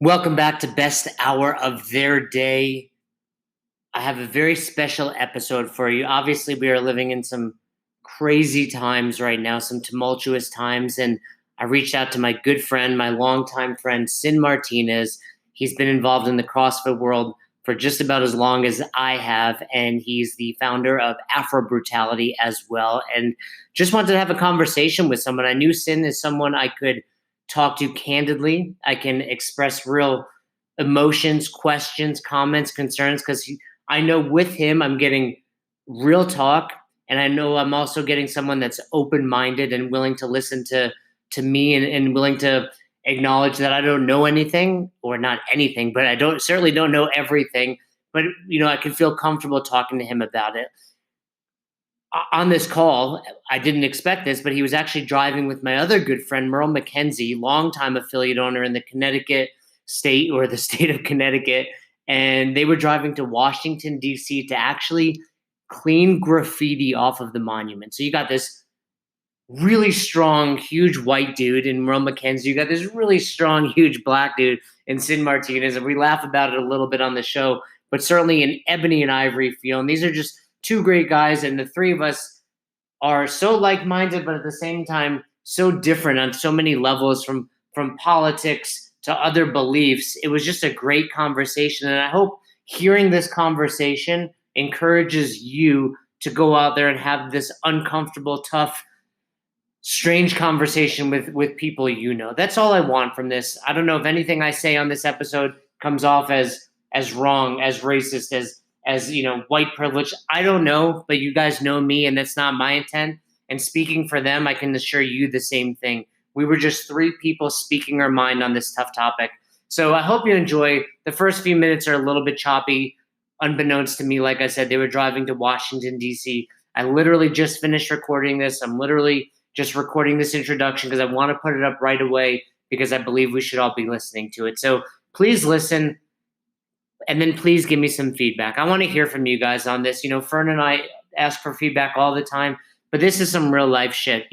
Welcome back to Best Hour of Their Day. I have a very special episode for you. Obviously, we are living in some crazy times right now, some tumultuous times, and I reached out to my good friend, my longtime friend, Sin Martinez. He's been involved in the CrossFit world for just about as long as I have, and he's the founder of Afro Brutality as well. And just wanted to have a conversation with someone. I knew Sin is someone I could talk to candidly. I can express real emotions, questions, comments, concerns, because I know with him I'm getting real talk, and I know I'm also getting someone that's open-minded and willing to listen to me and willing to acknowledge that I don't know anything, or not anything, but I certainly don't know everything. But I can feel comfortable talking to him about it. On this call, I didn't expect this, but he was actually driving with my other good friend, Merle Mckenzie, longtime affiliate owner in the Connecticut state, or the state of Connecticut. And they were driving to Washington, D.C. to actually clean graffiti off of the monument. So you got this really strong, huge white dude in Merle Mckenzie. You got this really strong, huge black dude in Sin Martinez. And we laugh about it a little bit on the show, but certainly an ebony and ivory feel. And these are just two great guys, and the three of us are so like-minded, but at the same time so different on so many levels, from politics to other beliefs. It was just a great conversation, and I hope hearing this conversation encourages you to go out there and have this uncomfortable, tough, strange conversation with people you know. That's all I want from this. I don't know if anything I say on this episode comes off as wrong, as racist, as white privilege. I don't know, but you guys know me, and that's not my intent. And speaking for them, I can assure you the same thing. We were just three people speaking our mind on this tough topic. So I hope you enjoy. The first few minutes are a little bit choppy, unbeknownst to me. Like I said, they were driving to Washington, D.C. I literally just finished recording this. I'm literally just recording this introduction because I want to put it up right away, because I believe we should all be listening to it. So please listen. And then please give me some feedback. I want to hear from you guys on this. Fern and I ask for feedback all the time, but this is some real life shit.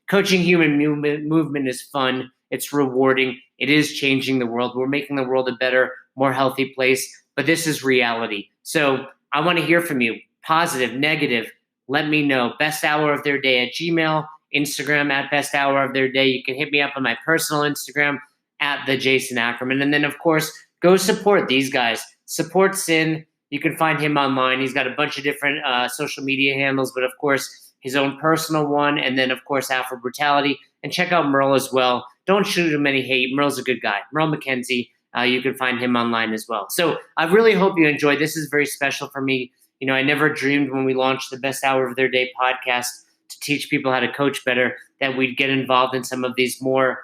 Coaching human movement is fun. It's rewarding. It is changing the world. We're making the world a better, more healthy place, but this is reality. So I want to hear from you. Positive, negative, let me know. Best Hour of Their Day at Gmail, Instagram at Best Hour of Their Day. You can hit me up on my personal Instagram at the Jason Ackerman. And then, of course, go support these guys. Support Sin. You can find him online. He's got a bunch of different social media handles, but of course, his own personal one. And then, of course, Afro Brutality. And check out Merle as well. Don't shoot him any hate. Merle's a good guy. Merle Mckenzie. You can find him online as well. So I really hope you enjoyed. This is very special for me. I never dreamed when we launched the Best Hour of Their Day podcast to teach people how to coach better that we'd get involved in some of these more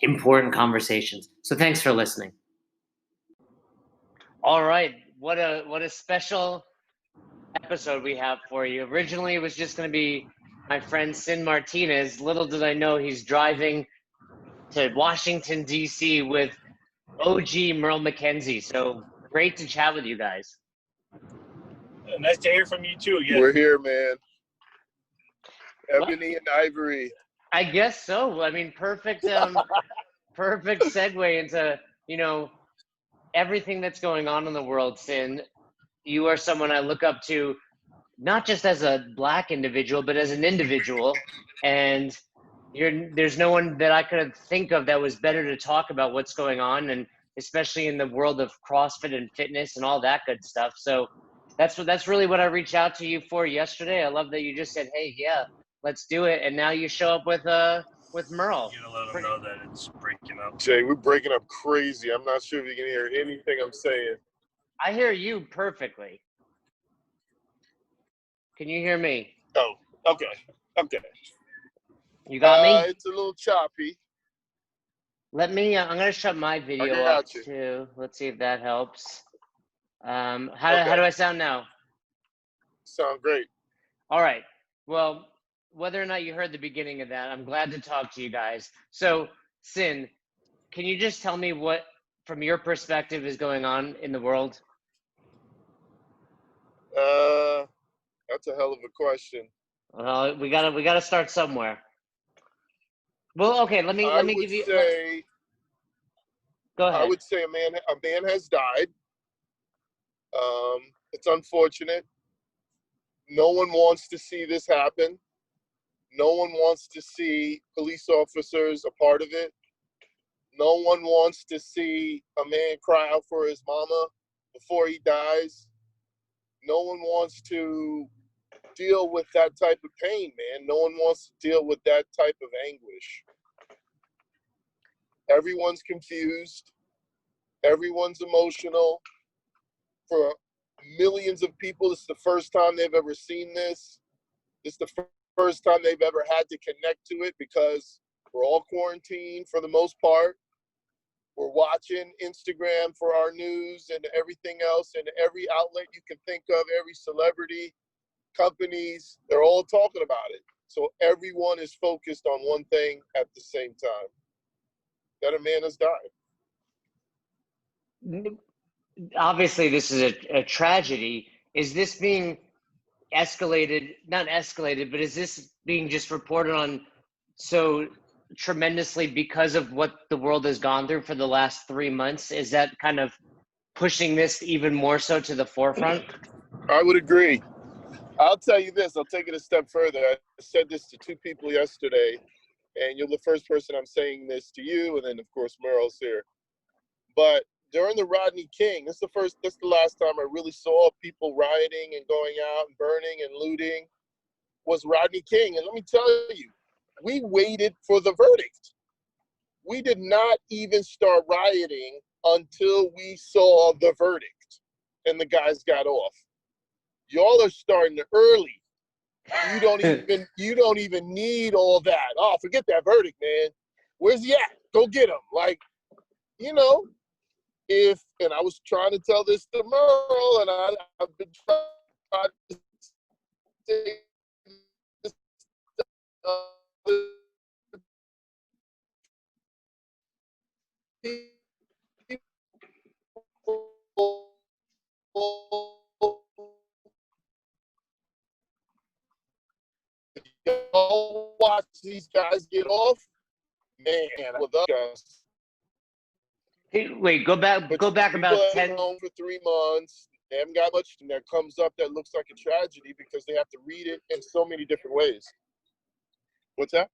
important conversations. So thanks for listening. All right, what a special episode we have for you. Originally, it was just going to be my friend Sin Martinez. Little did I know he's driving to Washington, D.C. with OG Merle Mckenzie. So great to chat with you guys. Nice to hear from you too. Yeah. We're here, man. Ebony and ivory. I guess so. I mean, perfect perfect segue into, everything that's going on in the world. Sin, you are someone I look up to, not just as a Black individual, but as an individual. And there's no one that I could think of that was better to talk about what's going on, and especially in the world of CrossFit and fitness and all that good stuff. So that's really what I reached out to you for yesterday. I love that you just said, hey, yeah, let's do it. And now you show up with Merle. You gotta let them know that it's breaking up. Jay, we're breaking up crazy. I'm not sure if you can hear anything I'm saying. I hear you perfectly. Can you hear me? Oh, okay. You got me? It's a little choppy. Let me, I'm going to shut my video off too. Let's see if that helps. How do I sound now? Sound great. All right. Well, whether or not you heard the beginning of that, I'm glad to talk to you guys. So, Sin, can you just tell me what, from your perspective, is going on in the world? That's a hell of a question. Well, we gotta start somewhere. Well, okay, let me give you. Go I ahead. would say a man has died. It's unfortunate. No one wants to see this happen. No one wants to see police officers a part of it. No one wants to see a man cry out for his mama before he dies. No one wants to deal with that type of pain, man. No one wants to deal with that type of anguish. Everyone's confused. Everyone's emotional. For millions of people, it's the first time they've ever seen this. It's the first time they've ever had to connect to it because we're all quarantined for the most part. We're watching Instagram for our news and everything else, and every outlet you can think of, every celebrity, companies, they're all talking about it. So everyone is focused on one thing at the same time. That a man has died. Obviously, this is a tragedy. Is this being escalated, not escalated, but is this being just reported on so tremendously because of what the world has gone through for the last 3 months? Is that kind of pushing this even more so to the forefront? I would agree. I'll tell you this, I'll take it a step further. I said this to two people yesterday, and you're the first person I'm saying this to you, and then of course Merle's here. But during the Rodney King, this is the last time I really saw people rioting and going out and burning and looting, was Rodney King. And let me tell you, we waited for the verdict. We did not even start rioting until we saw the verdict and the guys got off. Y'all are starting early. You don't even need all that. Oh, forget that verdict, man. Where's he at? Go get him. Like, you know, and I was trying to tell this to Merle, and I've been trying to say this y'all watch these guys get off, man, with us guys. Hey, wait, go back about 10. Home for 3 months. They haven't got much that comes up that looks like a tragedy because they have to read it in so many different ways. What's that?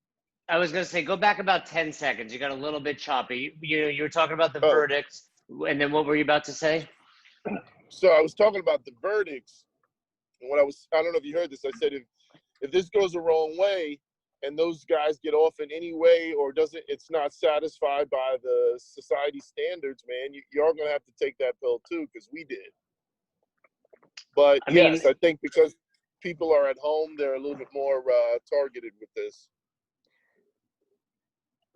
I was going to say, go back about 10 seconds. You got a little bit choppy. You were talking about the verdicts, and then what were you about to say? So I was talking about the verdicts, and I don't know if you heard this. I said if this goes the wrong way, and those guys get off in any way, or it's not satisfied by the society standards, man, you're going to have to take that pill too, because we did. But yes, I think because people are at home, they're a little bit more targeted with this.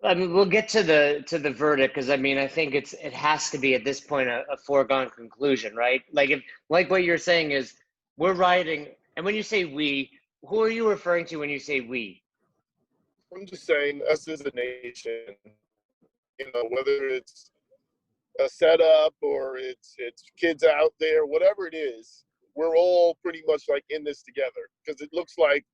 I mean, we'll get to the verdict because I mean, I think it has to be at this point a foregone conclusion, right? Like what you're saying is we're rioting, and when you say we, who are you referring to when you say we? I'm just saying, us as a nation, whether it's a setup or it's kids out there, whatever it is, we're all pretty much like in this together, because it looks like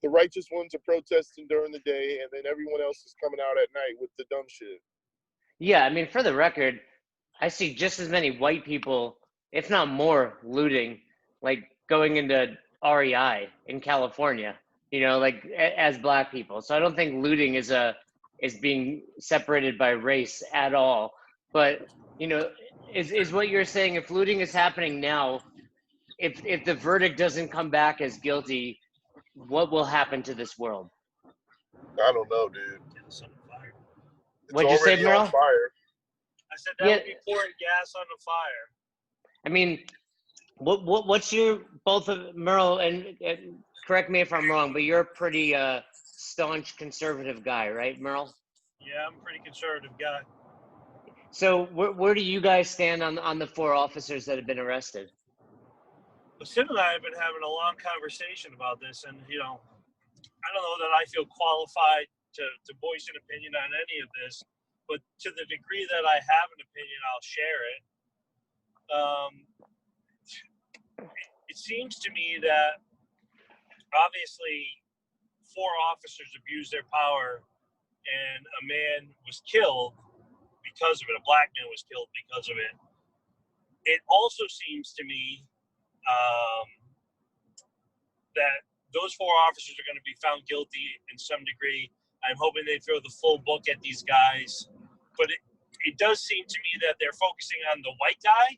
the righteous ones are protesting during the day, and then everyone else is coming out at night with the dumb shit. Yeah, I mean, for the record, I see just as many white people, if not more, looting, like going into REI in California, like as black people. So I don't think looting is being separated by race at all. But is what you're saying, if looting is happening now, if the verdict doesn't come back as guilty, what will happen to this world? I don't know, dude. Gas on the fire. What'd you say, Merle? On fire. I said that would be pouring gas on the fire. I mean, what's your, both of Merle and correct me if I'm wrong, but you're a pretty staunch conservative guy, right, Merle? Yeah, I'm a pretty conservative guy. So where do you guys stand on the 4 officers that have been arrested? Well, Sid and I have been having a long conversation about this, and I don't know that I feel qualified to voice an opinion on any of this, but to the degree that I have an opinion, I'll share it. It seems to me that obviously 4 officers abused their power and a man was killed because of it. A black man was killed because of it. It also seems to me that those 4 officers are going to be found guilty in some degree. I'm hoping they throw the full book at these guys. But it does seem to me that they're focusing on the white guy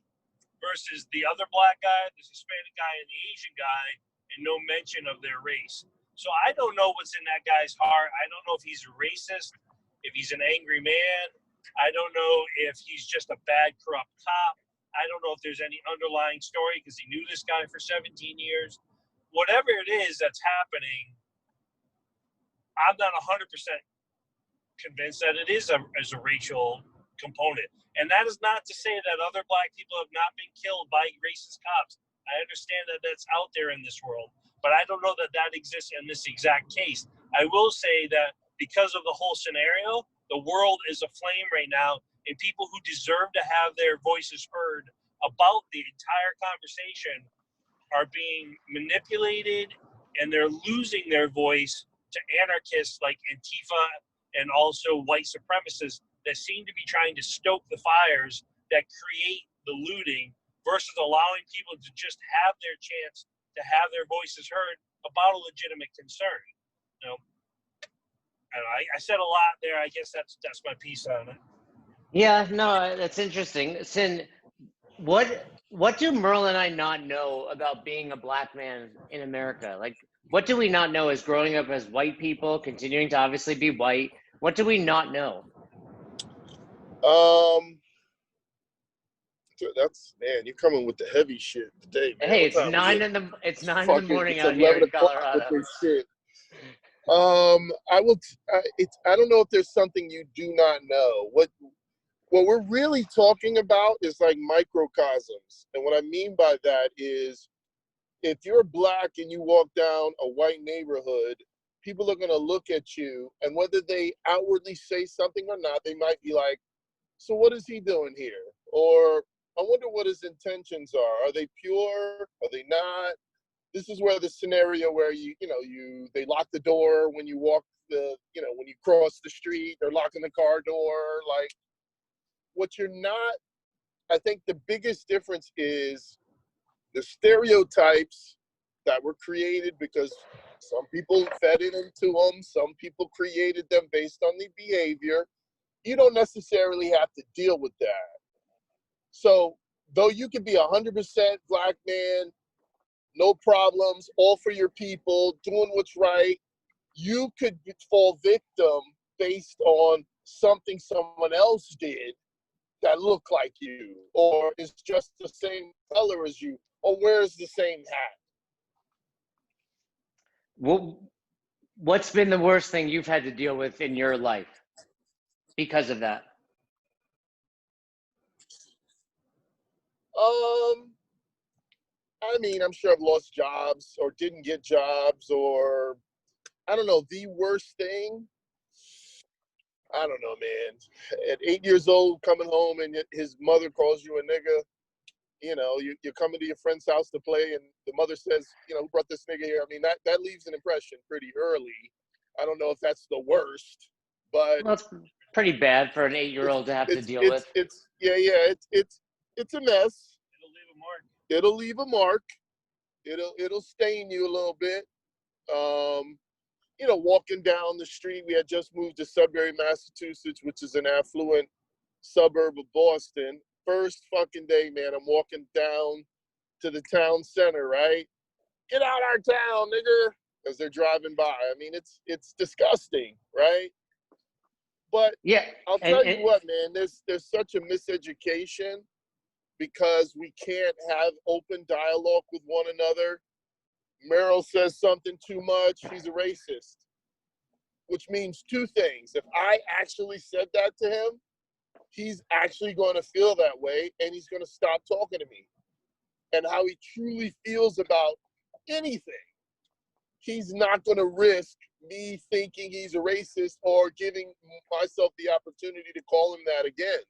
versus the other black guy, the Hispanic guy, and the Asian guy, and no mention of their race. So I don't know what's in that guy's heart. I don't know if he's a racist, if he's an angry man. I don't know if he's just a bad, corrupt cop. I don't know if there's any underlying story because he knew this guy for 17 years. Whatever it is that's happening, I'm not 100% convinced that it is as a racial component. And that is not to say that other black people have not been killed by racist cops. I understand that that's out there in this world, but I don't know that that exists in this exact case. I will say that because of the whole scenario, the world is aflame right now, and people who deserve to have their voices heard about the entire conversation are being manipulated, and they're losing their voice to anarchists like Antifa and also white supremacists that seem to be trying to stoke the fires that create the looting versus allowing people to just have their chance to have their voices heard about a legitimate concern. You know, I said a lot there. I guess that's my piece on it. Yeah, no, that's interesting. Sin, what do Merle and I not know about being a black man in America? Like, what do we not know as growing up as white people, continuing to obviously be white? What do we not know? That's, man, you're coming with the heavy shit today, man. Hey, What it's time is 9 it? in the it's 9 in the morning It's out here 11 in o'clock with Colorado. this shit. I don't know if there's something you do not know. What we're really talking about is like microcosms. And what I mean by that is if you're black and you walk down a white neighborhood, people are going to look at you, and whether they outwardly say something or not, they might be like, so what is he doing here? Or I wonder what his intentions are. Are they pure? Are they not? This is where the scenario where they lock the door when you walk when you cross the street, they're locking the car door. Like, what you're not, I think the biggest difference is the stereotypes that were created because some people fed it into them. Some people created them based on the behavior. You don't necessarily have to deal with that. So though you could be 100% black man, no problems, all for your people, doing what's right, you could fall victim based on something someone else did that look like you, or is just the same color as you, or wears the same hat. What's been the worst thing you've had to deal with in your life because of that? I mean, I'm sure I've lost jobs or didn't get jobs, or I don't know, the worst thing. I don't know, man. At 8 years old, coming home and his mother calls you a nigga, you're coming to your friend's house to play and the mother says, who brought this nigga here? I mean, that leaves an impression pretty early. I don't know if that's the worst, but Well, it's pretty bad for an 8-year-old to have to deal with. It's a mess. It'll leave a mark. It'll stain you a little bit. Walking down the street, we had just moved to Sudbury, Massachusetts, which is an affluent suburb of Boston. First fucking day, man, I'm walking down to the town center, right? Get out our town, nigga, as they're driving by. I mean, it's disgusting, right? But yeah, I'll tell you what, man, there's such a miseducation because we can't have open dialogue with one another. Merle says something too much, he's a racist. Which means two things. If I actually said that to him, he's actually going to feel that way and he's going to stop talking to me. And how he truly feels about anything. He's not going to risk me thinking he's a racist or giving myself the opportunity to call him that again.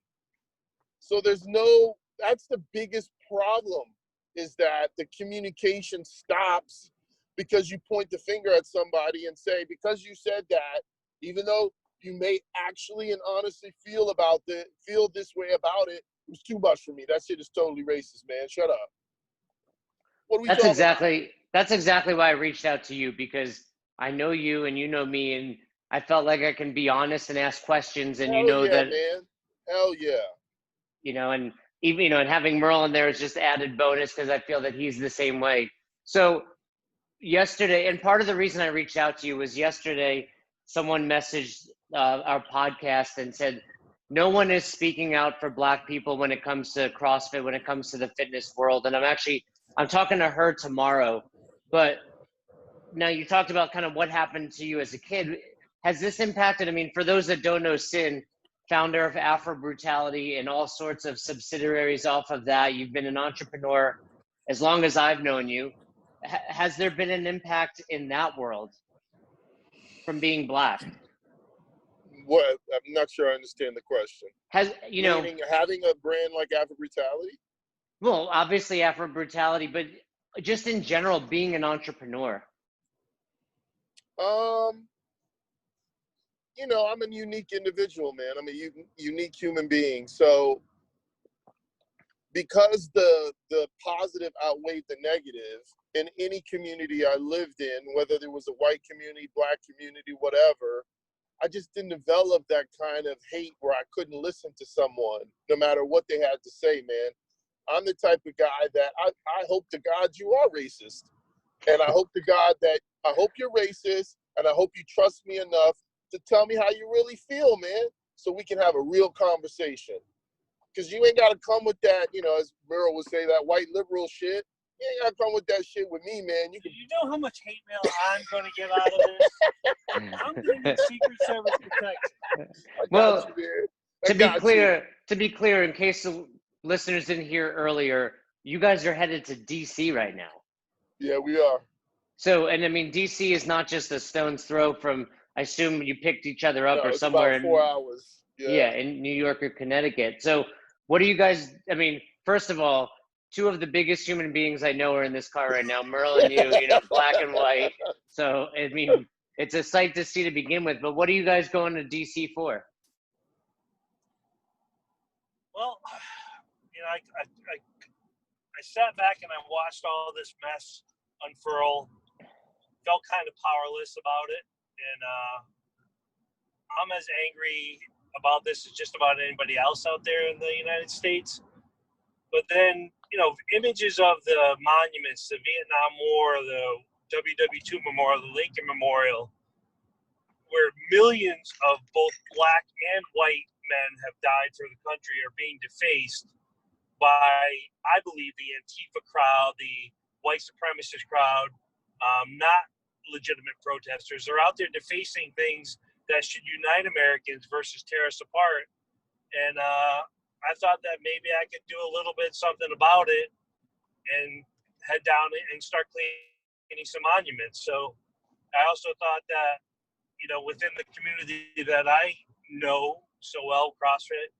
So that's the biggest problem, is that the communication stops because you point the finger at somebody and say, because you said that, even though you may actually and honestly feel this way about it. It was too much for me. That shit is totally racist, man. Shut up. What are we talking about? That's exactly why I reached out to you, because I know you and you know me, and I felt like I can be honest and ask questions, and Hell yeah, man. Hell yeah. and even, and having Merle in there is just added bonus because I feel that he's the same way. So yesterday, and part of the reason I reached out to you was yesterday, someone messaged our podcast and said, no one is speaking out for Black people when it comes to CrossFit, when it comes to the fitness world. And I'm talking to her tomorrow. But now you talked about kind of what happened to you as a kid. Has this impacted, for those that don't know Sin, founder of Afro Brutality and all sorts of subsidiaries off of that, you've been an entrepreneur as long as I've known you. Has there been an impact in that world from being Black? What? I'm not sure I understand the question. Meaning having a brand like Afro Brutality? Well, obviously Afro Brutality, but just in general, being an entrepreneur. I'm a unique individual, man. I'm a unique human being. So because the positive outweighed the negative in any community I lived in, whether there was a white community, Black community, whatever, I just didn't develop that kind of hate where I couldn't listen to someone no matter what they had to say, man. I'm the type of guy that I hope to God you are racist. And I hope to God that I hope you're racist, and I hope you trust me enough to tell me how you really feel, man, so we can have a real conversation. Because you ain't got to come with that, as Merle would say, that white liberal shit. You ain't got to come with that shit with me, man. You know how much hate mail I'm going to get out of this? I'm going to need Secret Service protection. Well, to be clear, in case the listeners didn't hear earlier, you guys are headed to DC right now. Yeah, we are. So, and DC is not just a stone's throw from, I assume you picked each other up or somewhere about 4 hours. Yeah, in New York or Connecticut. So what do you guys, first of all, two of the biggest human beings I know are in this car right now, Merle and you, Black and white. So, it's a sight to see to begin with, but what are you guys going to DC for? Well, I sat back and I watched all this mess unfurl, felt kind of powerless about it, and I'm as angry about this as just about anybody else out there in the United States. But then, images of the monuments, the Vietnam War, the WW2 Memorial, the Lincoln Memorial, where millions of both Black and white men have died for the country, are being defaced by, I believe, the Antifa crowd, the white supremacist crowd, not legitimate protesters. They're out there defacing things that should unite Americans versus tear us apart. And I thought that maybe I could do a little bit something about it and head down and start cleaning some monuments. So I also thought that, within the community that I know so well, CrossFit,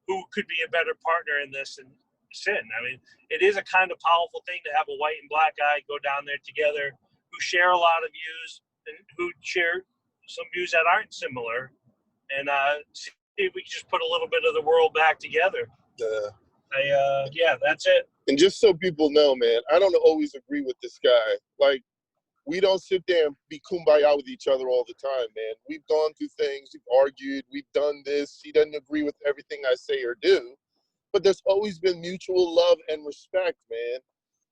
who could be a better partner in this than Sin? It is a kind of powerful thing to have a white and Black guy go down there together who share a lot of views and who share some views that aren't similar, and see if we can just put a little bit of the world back together. That's it. And just so people know, man, I don't always agree with this guy. Like, we don't sit there and be kumbaya with each other all the time, man. We've gone through things, we've argued, we've done this. He doesn't agree with everything I say or do, but there's always been mutual love and respect, man.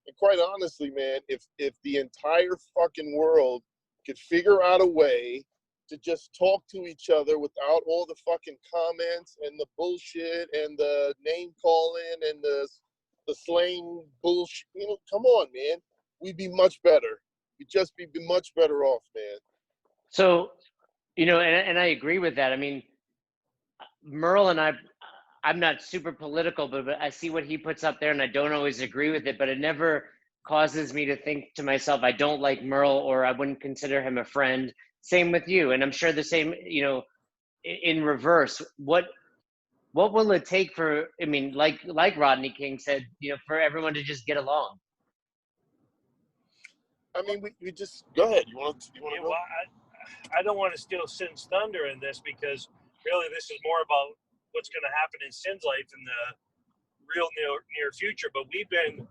And quite honestly, man, if the entire fucking world could figure out a way to just talk to each other without all the fucking comments and the bullshit and the name calling and the slang bullshit, come on, man. We'd be much better. We'd just be much better off, man. So, and I agree with that. Merle and I'm not super political, but I see what he puts up there and I don't always agree with it, but it never causes me to think to myself, I don't like Merle, or I wouldn't consider him a friend. Same with you. And I'm sure the same, in reverse. What will it take for, like Rodney King said, for everyone to just get along? We just, go ahead. You want to go? Well, I don't want to steal Sin's thunder in this, because really this is more about what's going to happen in Sin's life in the real near future. But we've been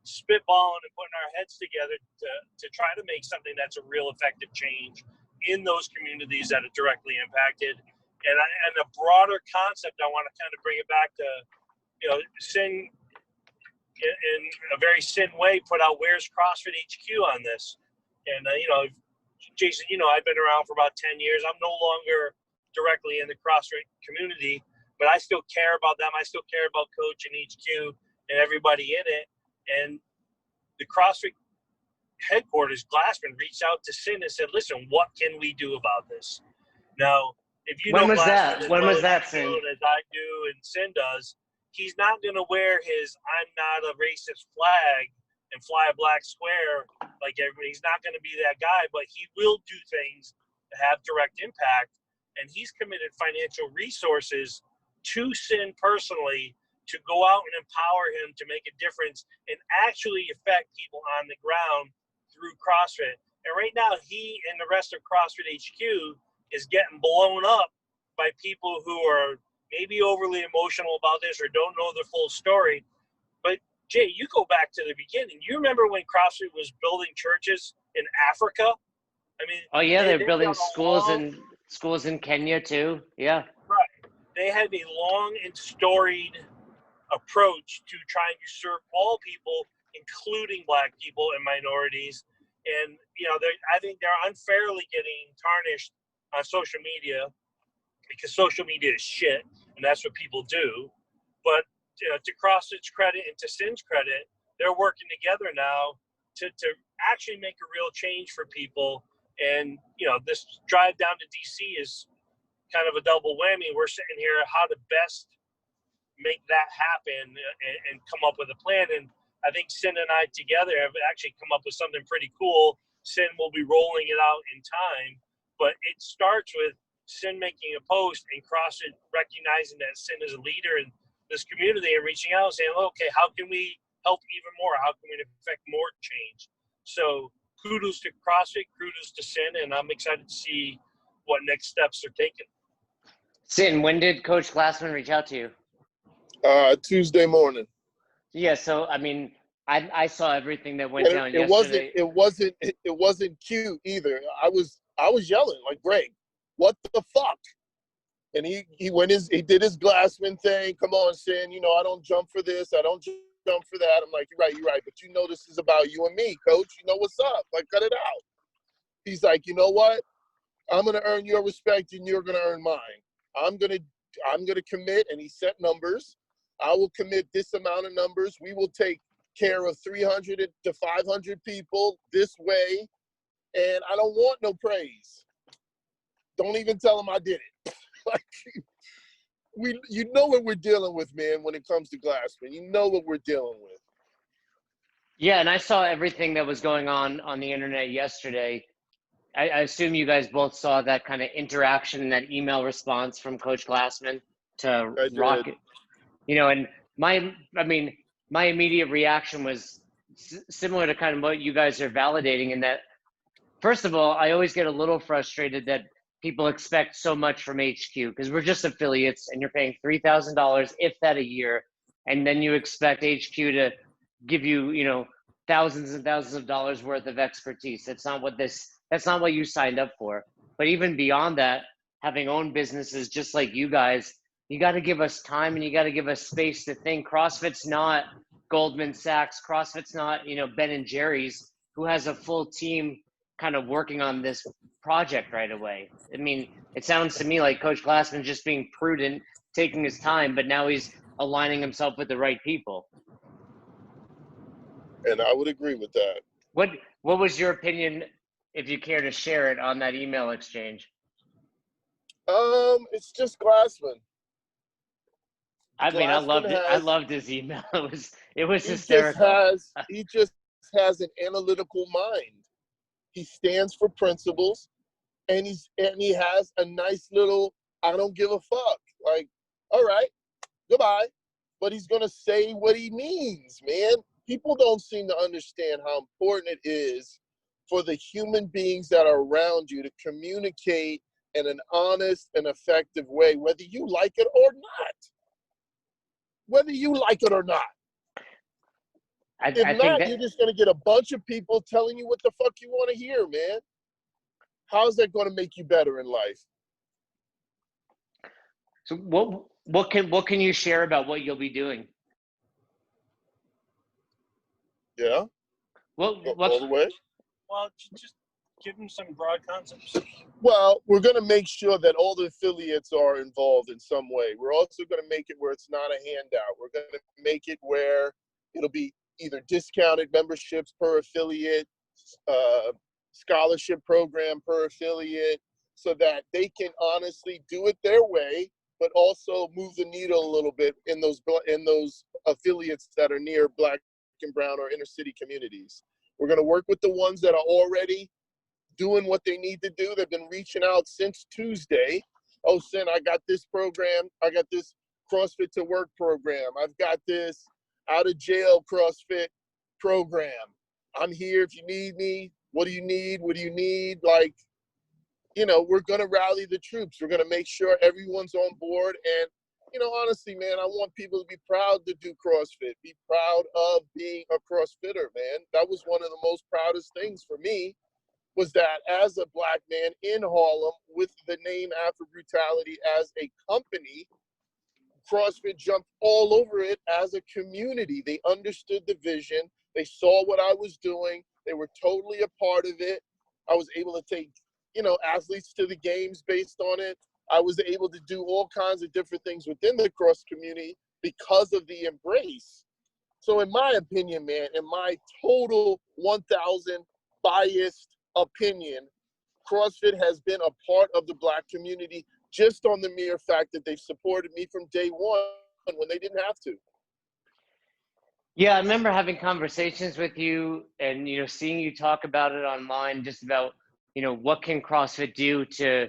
spitballing and putting our heads together to try to make something that's a real effective change in those communities that are directly impacted. And a broader concept, I want to kind of bring it back to, Sin in a very Sin way put out Where's CrossFit HQ on this. And, Jason, I've been around for about 10 years. I'm no longer directly in the CrossFit community, but I still care about them. I still care about Coach and HQ and everybody in it. And the CrossFit headquarters, Glassman, reached out to Sin and said, listen, what can we do about this? Now, if you When know was Glassman that? as When well was as that, you Sin? do and as I do and Sin does, he's not going to wear his I'm not a racist flag and fly a black square like everybody. He's not going to be that guy, but he will do things that have direct impact. And he's committed financial resources to Sin personally to go out and empower him to make a difference and actually affect people on the ground through CrossFit. And right now, he and the rest of CrossFit HQ is getting blown up by people who are maybe overly emotional about this or don't know the full story. But Jay, you go back to the beginning. You remember when CrossFit was building churches in Africa? I mean, Oh yeah, they're building done a schools in Kenya too. Yeah. right. They had a long and storied approach to trying to serve all people, including Black people and minorities. And I think they're unfairly getting tarnished on social media, because social media is shit, and that's what people do. But to CrossFit's credit and to Sin's credit, they're working together now to actually make a real change for people. And this drive down to DC is kind of a double whammy. We're sitting here how to best make that happen and come up with a plan. And I think Sin and I together have actually come up with something pretty cool. Sin will be rolling it out in time, but it starts with Sin making a post and CrossFit recognizing that Sin is a leader in this community and reaching out and saying, okay, how can we help even more? How can we affect more change? So kudos to CrossFit, kudos to Sin, and I'm excited to see what next steps are taken. Sin, when did Coach Glassman reach out to you? Tuesday morning. Yeah, so I mean, I saw everything that went down yesterday. It wasn't cute either. I was yelling like, Greg, what the fuck? And he did his Glassman thing. Come on, Sin, I don't jump for this. I don't jump for that. I'm like, you're right. But this is about you and me, Coach. What's up? Like, cut it out. He's like, you know what? I'm going to earn your respect and you're going to earn mine. I'm going to commit, and he set numbers. I will commit this amount of numbers. We will take care of 300 to 500 people this way. And I don't want no praise. Don't even tell him I did it. Like, you know what we're dealing with, man, when it comes to Glassman. You know what we're dealing with. Yeah, and I saw everything that was going on the internet yesterday. I assume you guys both saw that kind of interaction, that email response from Coach Glassman to Rocket. And my immediate reaction was similar to kind of what you guys are validating, in that, first of all, I always get a little frustrated that people expect so much from HQ, because we're just affiliates and you're paying $3,000, if that, a year. And then you expect HQ to give you, thousands and thousands of dollars worth of expertise. That's not what you signed up for. But even beyond that, having owned businesses just like you guys, you got to give us time and you got to give us space to think. CrossFit's not Goldman Sachs. CrossFit's not, Ben and Jerry's, who has a full team kind of working on this project right away. I mean, it sounds to me like Coach Glassman just being prudent, taking his time, but now he's aligning himself with the right people. And I would agree with that. What was your opinion, if you care to share it, on that email exchange? It's just Glassman. I mean, I loved it. I loved his email. It was hysterical. He just has an analytical mind. He stands for principles, and he has a nice little I don't give a fuck. Like, all right, goodbye. But he's gonna say what he means, man. People don't seem to understand how important it is for the human beings that are around you to communicate in an honest and effective way, whether you like it or not. Whether you like it or not. If I not, think that you're just going to get a bunch of people telling you what the fuck you want to hear, man. How's that going to make you better in life? so. What can you share about what you'll be doing? Yeah, all the way. Well, just give them some broad concepts. Well, we're going to make sure that all the affiliates are involved in some way. We're also going to make it where it's not a handout. We're going to make it where it'll be either discounted memberships per affiliate, scholarship program per affiliate, so that they can honestly do it their way, but also move the needle a little bit in those affiliates that are near Black and brown or inner city communities. We're going to work with the ones that are already doing what they need to do. They've been reaching out since Tuesday. Oh, Sin, I got this program. I got this CrossFit to Work program. I've got this out of jail CrossFit program. I'm here if you need me. What do you need? What do you need? Like, you know, we're going to rally the troops. We're going to make sure everyone's on board. And, you know, honestly, man, I want people to be proud to do CrossFit, be proud of being a CrossFitter, man. That was one of the most proudest things for me, was that as a Black man in Harlem with the name Afro Brutality as a company, CrossFit jumped all over it as a community. They understood the vision. They saw what I was doing. They were totally a part of it. I was able to take, you know, athletes to the games based on it. I was able to do all kinds of different things within the cross community because of the embrace. So in my opinion, man, in my total 1,000 biased opinion, CrossFit has been a part of the Black community just on the mere fact that they've supported me from day one when they didn't have to. Yeah, I remember having conversations with you and, you know, seeing you talk about it online, just about, you know, what can CrossFit do to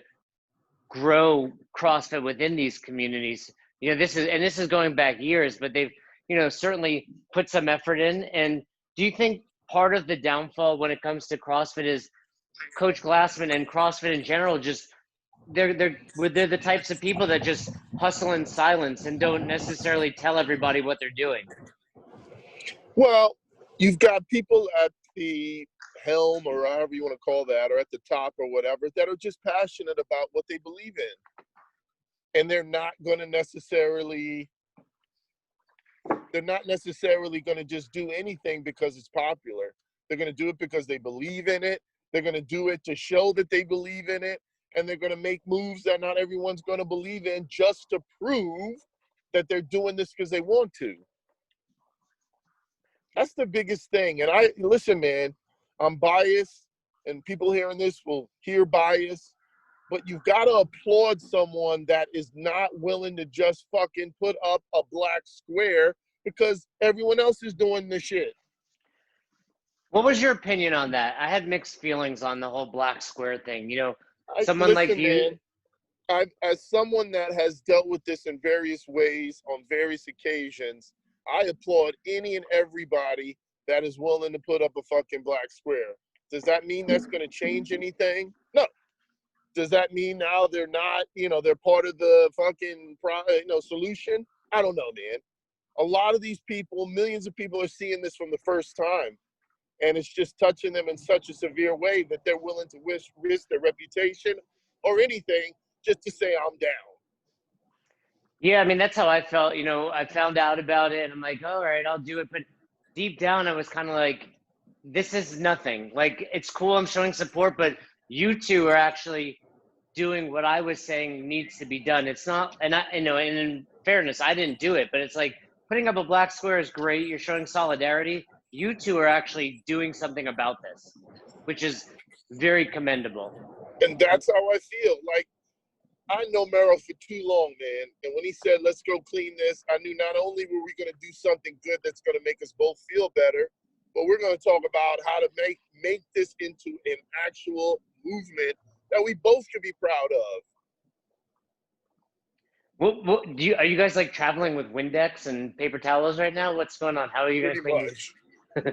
grow CrossFit within these communities. You know, this is going back years, but they've, you know, certainly put some effort in. And do you think part of the downfall when it comes to CrossFit is Coach Glassman and CrossFit in general, just they're the types of people that just hustle in silence and don't necessarily tell everybody what they're doing? Well, you've got people at the helm, or however you want to call that, or at the top or whatever, that are just passionate about what they believe in. And they're not necessarily going to just do anything because it's popular. They're going to do it because they believe in it. They're going to do it to show that they believe in it. And they're going to make moves that not everyone's going to believe in just to prove that they're doing this because they want to. That's the biggest thing. And listen, man, I'm biased, and people hearing this will hear bias, but you've got to applaud someone that is not willing to just fucking put up a black square because everyone else is doing the shit. What was your opinion on that? I had mixed feelings on the whole black square thing. You know, Listen, like you. Man, as someone that has dealt with this in various ways on various occasions, I applaud any and everybody that is willing to put up a fucking black square. Does that mean that's going to change anything? No. Does that mean now they're not, you know, they're part of the fucking, solution? I don't know, man. A lot of these people, millions of people are seeing this from the first time. And it's just touching them in such a severe way that they're willing to risk their reputation or anything just to say I'm down. Yeah, I mean, that's how I felt. You know, I found out about it and I'm like, all right, I'll do it. But deep down, I was kind of like, this is nothing. Like, it's cool, I'm showing support, but you two are actually doing what I was saying needs to be done. It's not, and in fairness, I didn't do it, but it's like putting up a black square is great. You're showing solidarity. You two are actually doing something about this, which is very commendable. And that's how I feel. Like, I know Merle for too long, man. And when he said, let's go clean this, I knew not only were we going to do something good that's going to make us both feel better, but we're going to talk about how to make this into an actual movement that we both can be proud of. Are you guys like traveling with Windex and paper towels right now? What's going on? How are you guys Pretty cleaning? much.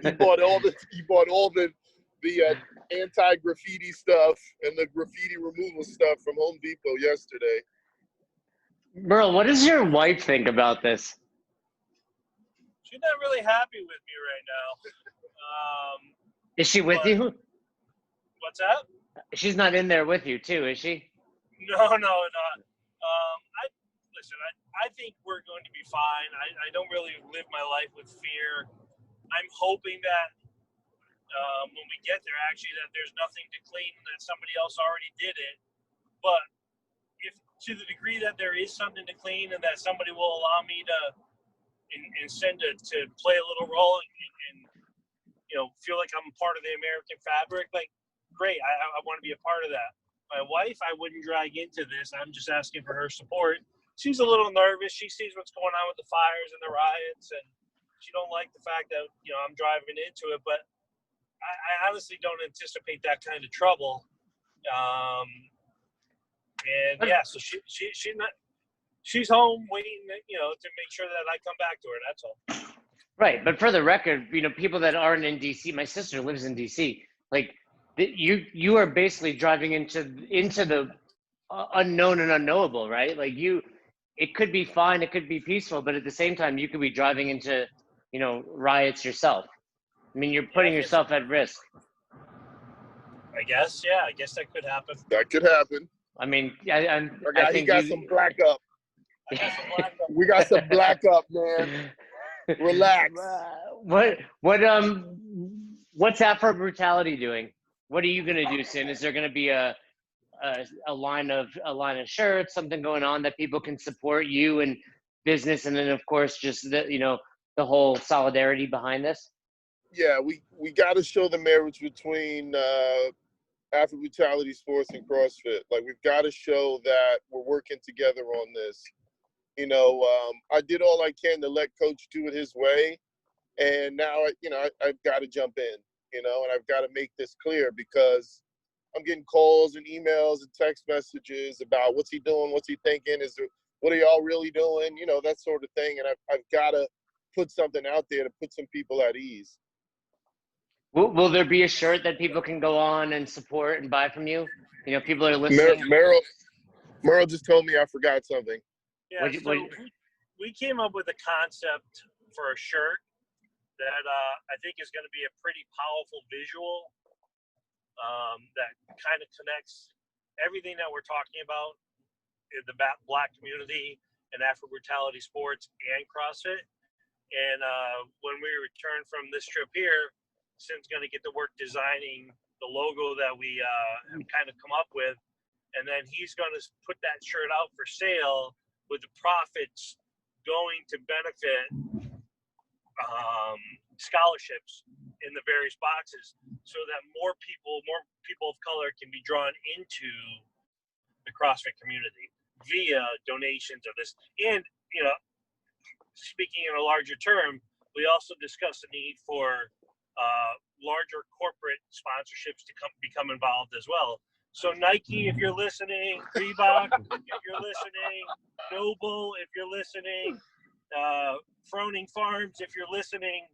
He bought all the the anti-graffiti stuff and the graffiti removal stuff from Home Depot yesterday. Merle, what does your wife think about this? She's not really happy with me right now. Is she with you? What's that? She's not in there with you too, is she? No, not. I think we're going to be fine. I don't really live my life with fear. I'm hoping that when we get there, actually, that there's nothing to clean, that somebody else already did it. But if to the degree that there is something to clean and that somebody will allow me to to play a little role and feel like I'm part of the American fabric, like, great, I want to be a part of that. My wife, I wouldn't drag into this. I'm just asking for her support. She's a little nervous. She sees what's going on with the fires and the riots, and she don't like the fact that I'm driving into it. But I honestly don't anticipate that kind of trouble. So she's home waiting, to make sure that I come back to her. That's all. Right, but for the record, people that aren't in DC, my sister lives in DC. Like, you are basically driving into the unknown and unknowable, right? Like it could be fine, it could be peaceful, but at the same time, you could be driving into, riots yourself. I mean, you're putting yourself at risk. I guess that could happen. That could happen. I mean, I think he got some black up. We got some black up, man. Relax. What's Afro Brutality doing? What are you gonna do soon? Is there gonna be a line of shirts, something going on that people can support you and business, and then of course just the whole solidarity behind this? Yeah, we got to show the marriage between Afro Brutality Sports and CrossFit. Like, we've got to show that we're working together on this. I did all I can to let Coach do it his way, and now I've got to jump in, and I've got to make this clear, because I'm getting calls and emails and text messages about what's he doing, what's he thinking, what are y'all really doing, that sort of thing, and I've got to put something out there to put some people at ease. Will there be a shirt that people can go on and support and buy from you? People are listening. Merle just told me I forgot something. Yeah, we came up with a concept for a shirt that I think is going to be a pretty powerful visual that kind of connects everything that we're talking about in the Black community and Afro Brutality Sports and CrossFit. And when we return from this trip here, Sin's going to get to work designing the logo that we have kind of come up with. And then he's going to put that shirt out for sale with the profits going to benefit scholarships in the various boxes, so that more people of color can be drawn into the CrossFit community via donations of this. And, speaking in a larger term, we also discussed the need for larger corporate sponsorships to become involved as well. So Nike, if you're listening, Reebok, if you're listening, Noble, if you're listening, Froning Farms, if you're listening,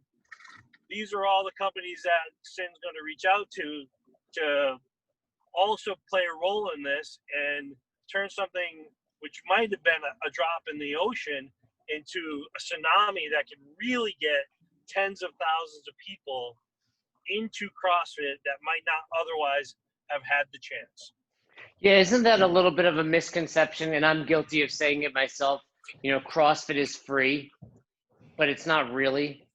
these are all the companies that Sin's going to reach out to also play a role in this and turn something which might have been a drop in the ocean into a tsunami that can really get tens of thousands of people into CrossFit that might not otherwise have had the chance. Yeah, isn't that a little bit of a misconception? And I'm guilty of saying it myself. CrossFit is free, but it's not really.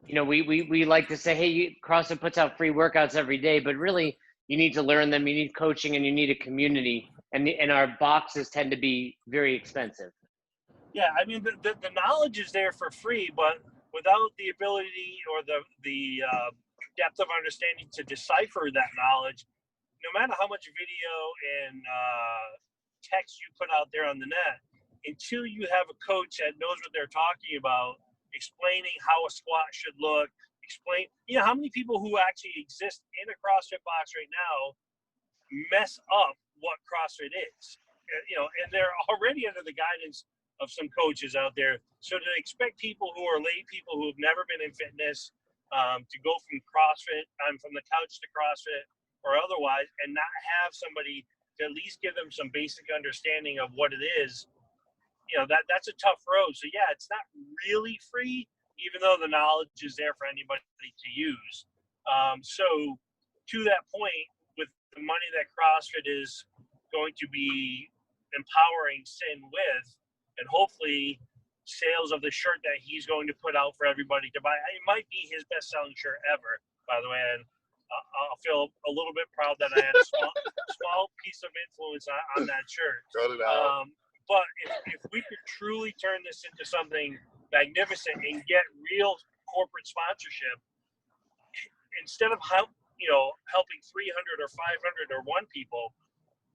We like to say, hey, CrossFit puts out free workouts every day, but really you need to learn them. You need coaching and you need a community. And our boxes tend to be very expensive. Yeah, I mean, the knowledge is there for free, but without the ability or the depth of understanding to decipher that knowledge, no matter how much video and text you put out there on the net, until you have a coach that knows what they're talking about, explaining how a squat should look, how many people who actually exist in a CrossFit box right now mess up what CrossFit is, and they're already under the guidance of some coaches out there. So to expect people who are lay people who have never been in fitness to go from CrossFit, from the couch to CrossFit or otherwise, and not have somebody to at least give them some basic understanding of what it is, that's a tough road. So yeah, it's not really free, even though the knowledge is there for anybody to use. So to that point, with the money that CrossFit is going to be empowering Sin with, and hopefully sales of the shirt that he's going to put out for everybody to buy, it might be his best-selling shirt ever, by the way. And I'll feel a little bit proud that I had a small piece of influence on that shirt. Cut it out. But if we could truly turn this into something magnificent and get real corporate sponsorship, instead of helping 300 or 500 or one people,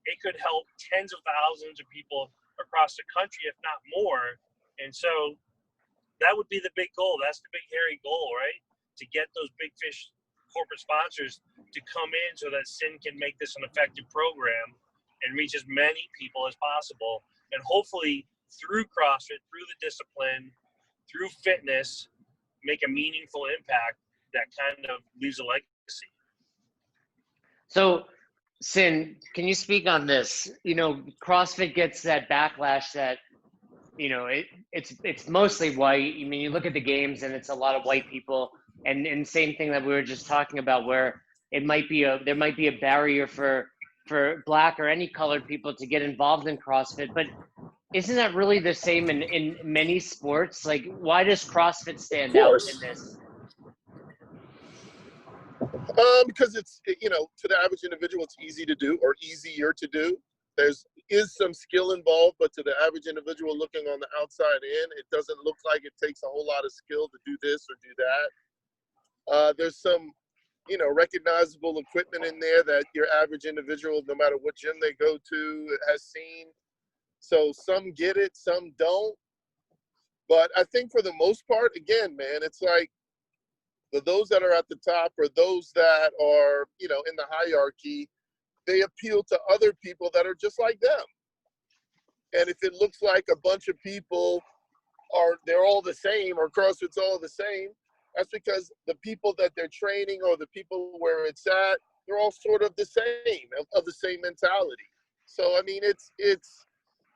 it could help tens of thousands of people across the country, if not more. And so that would be the big goal. That's the big hairy goal, right? To get those big fish corporate sponsors to come in so that Sin can make this an effective program and reach as many people as possible. And hopefully through CrossFit, through the discipline, through fitness, make a meaningful impact that kind of leaves a legacy. So, Sin, can you speak on this? CrossFit gets that backlash that, it's mostly white. I mean, you look at the games and it's a lot of white people, and same thing that we were just talking about, where there might be a barrier for Black or any colored people to get involved in CrossFit. But isn't that really the same in many sports? Like, why does CrossFit stand out in this? Because it's, to the average individual, it's easy to do, or easier to do. Is some skill involved, but to the average individual looking on the outside in, it doesn't look like it takes a whole lot of skill to do this or do that. There's some, recognizable equipment in there that your average individual, no matter what gym they go to, has seen. So some get it, some don't. But I think for the most part, again, man, it's like, those that are at the top or those that are, in the hierarchy, they appeal to other people that are just like them. And if it looks like a bunch of people they're all the same, or CrossFit's all the same, that's because the people that they're training or the people where it's at, they're all sort of the same, of the same mentality. So, I mean,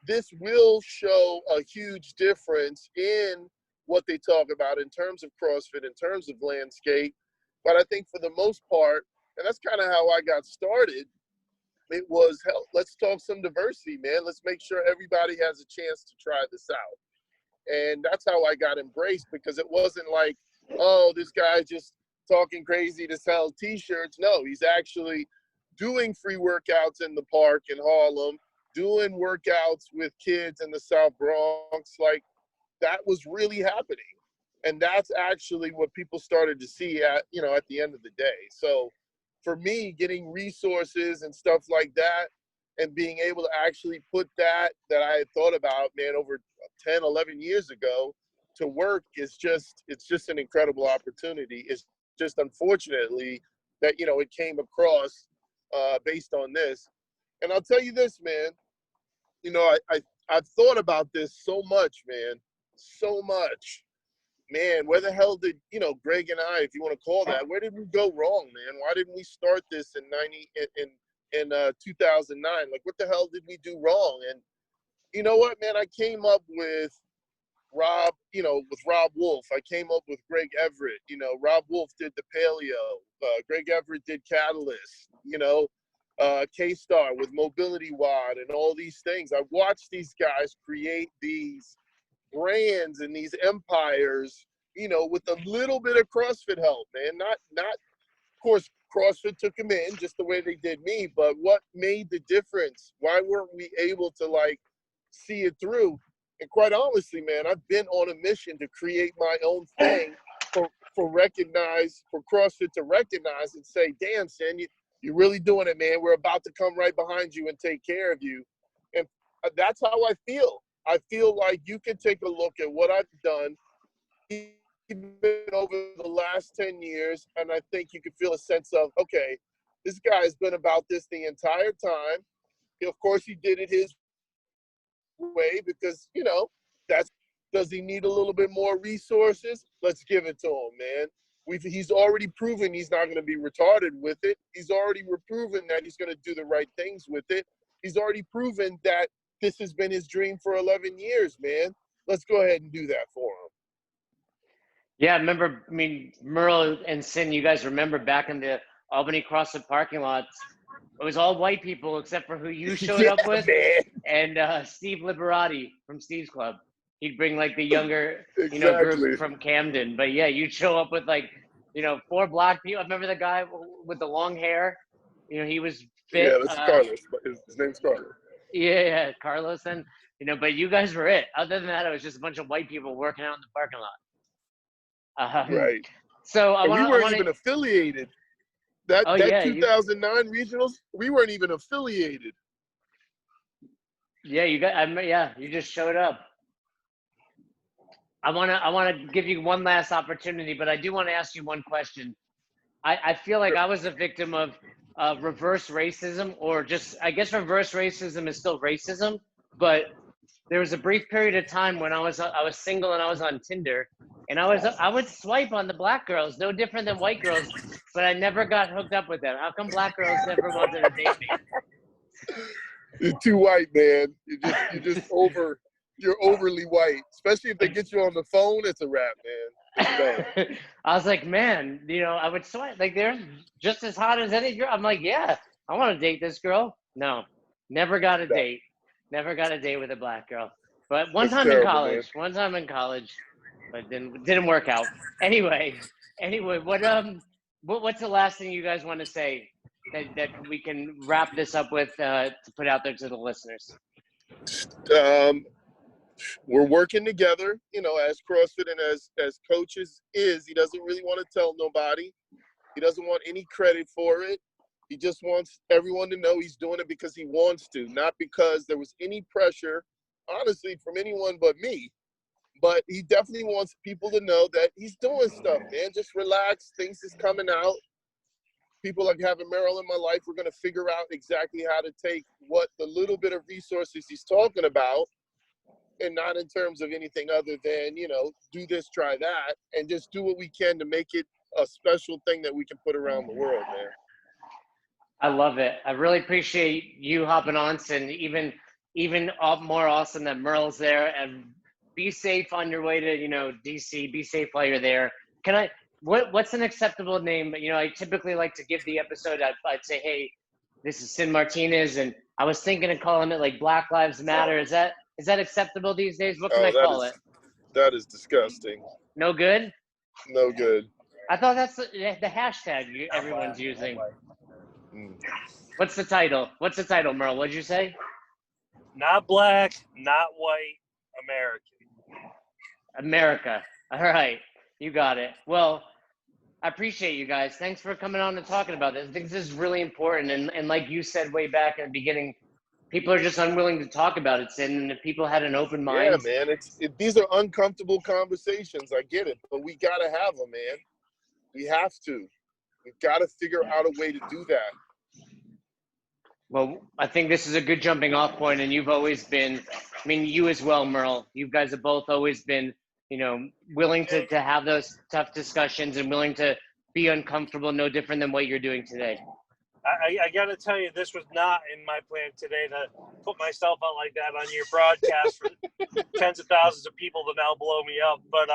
this will show a huge difference in what they talk about in terms of CrossFit, in terms of landscape. But I think for the most part, and that's kind of how I got started, it was, hell, let's talk some diversity, man. Let's make sure everybody has a chance to try this out. And that's how I got embraced, because it wasn't like, oh, this guy's just talking crazy to sell T-shirts. No, he's actually doing free workouts in the park in Harlem, doing workouts with kids in the South Bronx. Like, that was really happening. And that's actually what people started to see at the end of the day. So for me, getting resources and stuff like that, and being able to actually put that I had thought about, man, over 10, 11 years ago to work it's just an incredible opportunity. It's just unfortunately that, it came across based on this. And I'll tell you this, man, I've thought about this so much, man, so much. Man, where the hell did, Greg and I, if you want to call that, where did we go wrong, man? Why didn't we start this in 2009? Like, what the hell did we do wrong? And you know what, man? I came up with Rob Wolf. I came up with Greg Everett. Rob Wolf did the Paleo. Greg Everett did Catalyst. K-Star with Mobility Wad and all these things. I watched these guys create these brands and these empires, with a little bit of CrossFit help, man. Not, of course, CrossFit took them in just the way they did me, but what made the difference? Why weren't we able to, see it through? And quite honestly, man, I've been on a mission to create my own thing for CrossFit to recognize and say, damn, Sin, you're really doing it, man. We're about to come right behind you and take care of you. And that's how I feel. I feel like you can take a look at what I've done even over the last 10 years, and I think you can feel a sense of, okay, this guy's been about this the entire time. Of course, he did it his way because, does he need a little bit more resources? Let's give it to him, man. He's already proven he's not going to be retarded with it. He's already proven that he's going to do the right things with it. He's already proven that this has been his dream for 11 years, man. Let's go ahead and do that for him. Yeah, Merle and Sin, you guys remember back in the Albany CrossFit parking lots, it was all white people except for who you showed up with, man. and Steve Liberati from Steve's Club. He'd bring like the younger, Exactly. group from Camden. But yeah, you'd show up with like, 4 black people. I remember the guy with the long hair. He was fit. Yeah, that's Carlos. His name's Carlos. Yeah, Carlos. And but you guys were it. Other than that, it was just a bunch of white people working out in the parking lot. Right. So we weren't even affiliated. That 2009 regionals, we weren't even affiliated. Yeah, you just showed up. I want to give you one last opportunity, but I do want to ask you one question. I feel like I was a victim of reverse racism, or just, I guess reverse racism is still racism, but there was a brief period of time when I was single and I was on Tinder, and I would swipe on the black girls, no different than white girls, but I never got hooked up with them. How come black girls never wanted to date me? You're too white, man. You're overly white. Especially if they get you on the phone, it's a wrap, man. It's bad. I was like, man, I would swipe. Like, they're just as hot as any girl. I'm like, yeah, I want to date this girl. No, never got a date. Never got a date with a black girl. But one time in college, but didn't work out. Anyway, what's the last thing you guys want to say that we can wrap this up with to put out there to the listeners? We're working together, as CrossFit and as coaches is. He doesn't really want to tell nobody. He doesn't want any credit for it. He just wants everyone to know he's doing it because he wants to, not because there was any pressure, honestly, from anyone but me. But he definitely wants people to know that he's doing stuff, man. Just relax. Things is coming out. People like having Merle in my life, we're going to figure out exactly how to take what the little bit of resources he's talking about, and not in terms of anything other than, do this, try that, and just do what we can to make it a special thing that we can put around the world, man. I love it. I really appreciate you hopping on, and even more awesome that Merle's there. And be safe on your way to, DC. Be safe while you're there. What's an acceptable name? I typically like to give the episode, I'd say, hey, this is Sin Martinez, and I was thinking of calling it like Black Lives Matter. Is that acceptable these days? What can I call it? That is disgusting. No good? No good. I thought that's the hashtag everyone's using. What's the title, Merle? What'd you say? Not black, not white, America. All right. You got it. Well, I appreciate you guys. Thanks for coming on and talking about this. I think this is really important. And like you said way back in the beginning, people are just unwilling to talk about it. And if people had an open mind. Yeah, man. These are uncomfortable conversations. I get it. But we got to have them, man. We have to. We've got to figure out a way to do that. Well, I think this is a good jumping off point, and you've always been, you as well, Merle. You guys have both always been, willing to have those tough discussions and willing to be uncomfortable, no different than what you're doing today. I got to tell you, this was not in my plan today to put myself out like that on your broadcast for tens of thousands of people to now blow me up. But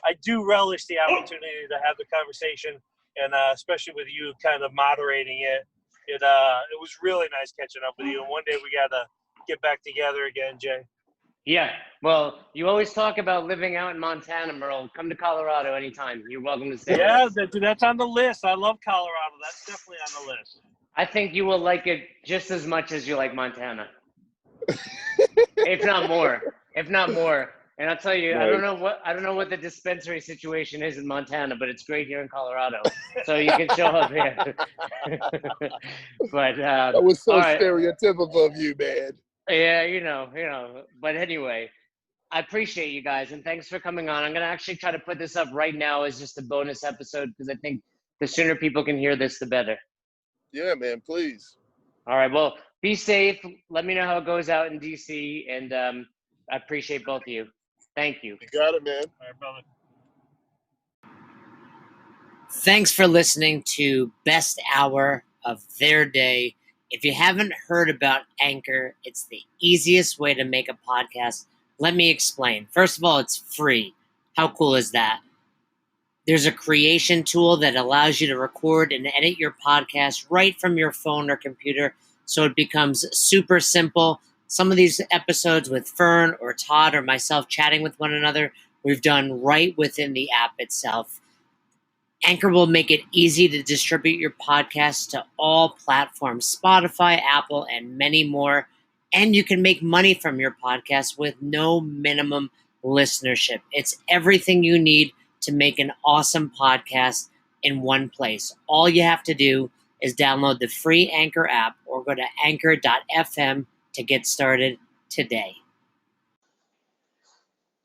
I do relish the opportunity to have the conversation, and especially with you kind of moderating it. It was really nice catching up with you. And one day we got to get back together again, Jay. Yeah. Well, you always talk about living out in Montana, Merle. Come to Colorado anytime. You're welcome to stay. Yeah, that's on the list. I love Colorado. That's definitely on the list. I think you will like it just as much as you like Montana. If not more. And I'll tell you, right. I don't know what the dispensary situation is in Montana, but it's great here in Colorado. So you can show up here. But that was so stereotypical of you, man. Yeah, But anyway, I appreciate you guys, and thanks for coming on. I'm gonna actually try to put this up right now as just a bonus episode, because I think the sooner people can hear this, the better. Yeah, man. Please. All right. Well, be safe. Let me know how it goes out in DC, and I appreciate both of you. Thank you. You got it, man. All right, brother. Thanks for listening to Best Hour of Their Day. If you haven't heard about Anchor, it's the easiest way to make a podcast. Let me explain. First of all, it's free. How cool is that? There's a creation tool that allows you to record and edit your podcast right from your phone or computer, so it becomes super simple. Some of these episodes with Fern or Todd or myself chatting with one another, we've done right within the app itself. Anchor will make it easy to distribute your podcast to all platforms, Spotify, Apple, and many more. And you can make money from your podcast with no minimum listenership. It's everything you need to make an awesome podcast in one place. All you have to do is download the free Anchor app or go to anchor.fm to get started today.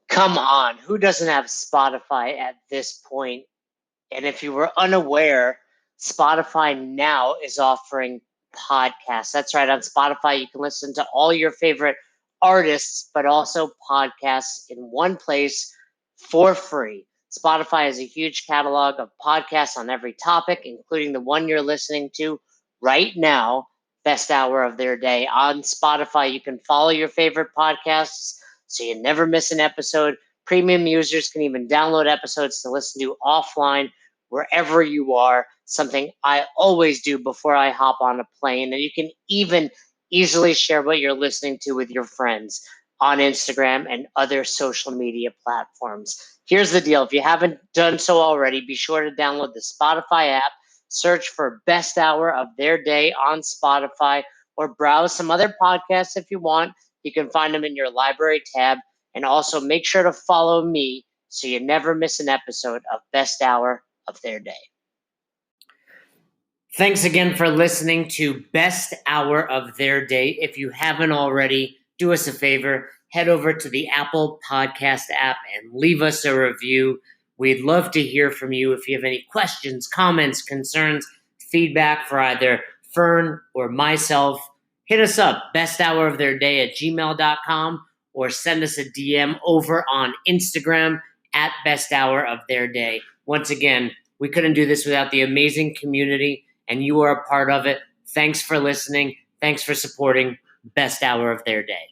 Come on, who doesn't have Spotify at this point? And if you were unaware, Spotify now is offering podcasts. That's right. On Spotify, you can listen to all your favorite artists, but also podcasts in one place for free. Spotify has a huge catalog of podcasts on every topic, including the one you're listening to right now, Best Hour of Their Day. On Spotify, you can follow your favorite podcasts so you never miss an episode. Premium users can even download episodes to listen to offline wherever you are, something I always do before I hop on a plane. And you can even easily share what you're listening to with your friends on Instagram and other social media platforms. Here's the deal. If you haven't done so already, be sure to download the Spotify app, search for Best Hour of Their Day on Spotify, or browse some other podcasts if you want. You can find them in your library tab. And also make sure to follow me so you never miss an episode of Best Hour of Their Day. Thanks again for listening to Best Hour of Their Day. If you haven't already, do us a favor, head over to the Apple Podcast app and leave us a review. We'd love to hear from you. If you have any questions, comments, concerns, feedback for either Fern or myself, hit us up, besthouroftheirday@gmail.com, or send us a DM over on Instagram at Best Hour of Their Day. Once again, we couldn't do this without the amazing community, and you are a part of it. Thanks for listening. Thanks for supporting Best Hour of Their Day.